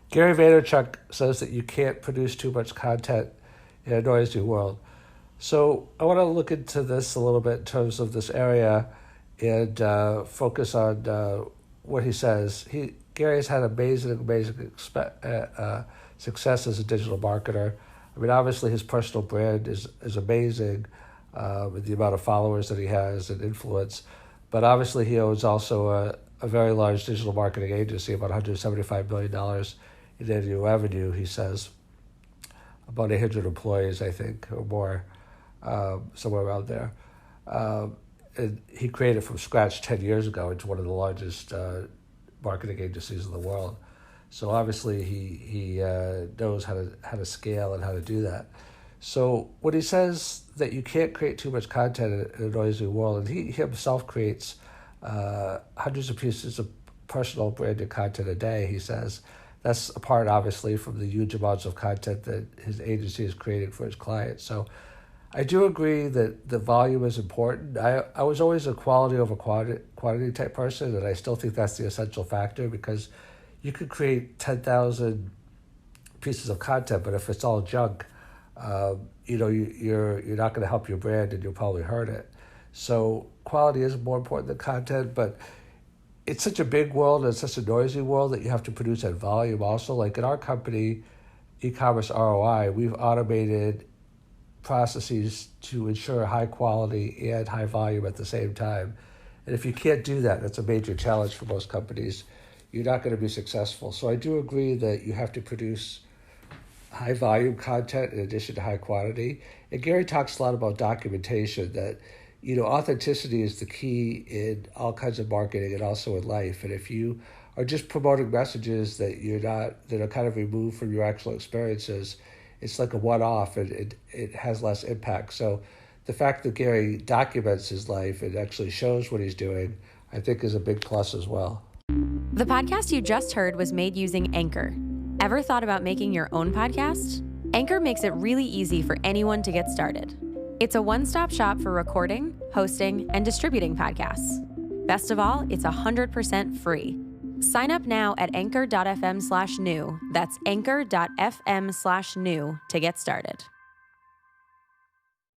Gary Vaynerchuk says that you can't produce too much content in a noisy world. So I want to look into this a little bit in terms of this area and focus on what he says. Gary's had amazing success as a digital marketer. I mean, obviously his personal brand is amazing with the amount of followers that he has and influence. But obviously he owns also a very large digital marketing agency, about $175 million in annual revenue, he says. About 800 employees, I think, or more, somewhere around there. And he created from scratch 10 years ago. It's one of the largest marketing agencies in the world. So obviously he knows how to scale and how to do that. So when he says that you can't create too much content in a noisy world, and he himself creates hundreds of pieces of personal branded content a day, he says, that's apart obviously from the huge amounts of content that his agency is creating for his clients. So I do agree that the volume is important. I was always a quality over quantity type person, and I still think that's the essential factor, because you could create 10,000 pieces of content, but if it's all junk, you're not going to help your brand, and you'll probably hurt it. So quality is more important than content, but it's such a big world and such a noisy world that you have to produce at volume also. Like in our company, e-commerce ROI, we've automated processes to ensure high quality and high volume at the same time. And if you can't do that, that's a major challenge for most companies. You're not going to be successful. So I do agree that you have to produce high volume content in addition to high quantity. And Gary talks a lot about documentation, that authenticity is the key in all kinds of marketing and also in life. And if you are just promoting messages that are kind of removed from your actual experiences, it's like a one-off, and it has less impact. So the fact that Gary documents his life and actually shows what he's doing, I think is a big plus as well. The podcast you just heard was made using Anchor. Ever thought about making your own podcast? Anchor makes it really easy for anyone to get started. It's a one-stop shop for recording, hosting, and distributing podcasts. Best of all, it's 100% free. Sign up now at anchor.fm/new. That's anchor.fm/new to get started.